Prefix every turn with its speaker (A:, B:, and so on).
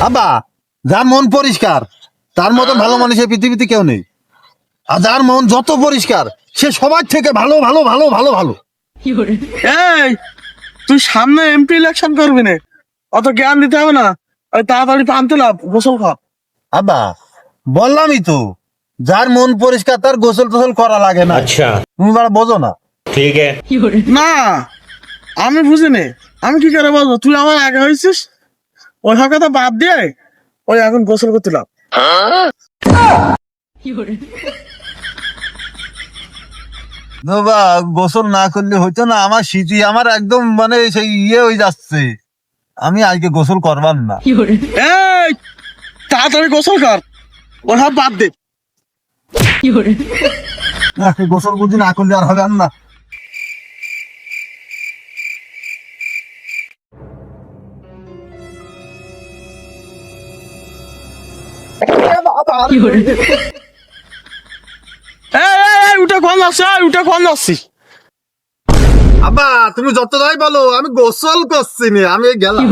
A: আব্বা, যার মন পরিষ্কার তার মতো ভালো মানুষ এই পৃথিবীতে কেউ নেই। আর যার মন যত পরিষ্কার সে সবার থেকে ভালো ভালো ভালো ভালো ভালো।
B: এই তুই সামনে এমপি ইলেকশন করবি না, অত জ্ঞান দিতে হবে না। ওই তাড়াতাড়ি পান্তে লাভ, গোসল খা।
A: আব্বা, বললামই তো, যার মন পরিষ্কার তার গোসল টোসল করা লাগে না।
C: अच्छा
A: তুমি বাড়া বোঝো না।
C: ठीक है।
B: না, আমি বুঝিনি, আমি কি করে বলবো? তুই আমার আগে হয়েছিস, ওই কথা বাদ দিয়ে ওই এখন গোসল করতে লাভ।
A: বাবা, গোসল না করলে হইতো না? আমার শীতই আমার একদম মানে সেই হয়ে যাচ্ছে। আমি আজকে গোসল করবার না।
B: এই তাড়াতাড়ি গোসল কর, ওর হাত বাদ দে।
A: আজকে গোসল বুঝি না করলে আর হবে না।
B: উঠে কোন যাচ্ছে, উঠে কোন যাচ্ছিস?
A: আব্বা, তুমি যত যাই বলো, আমি গোসল করছি না, আমি গেলাম।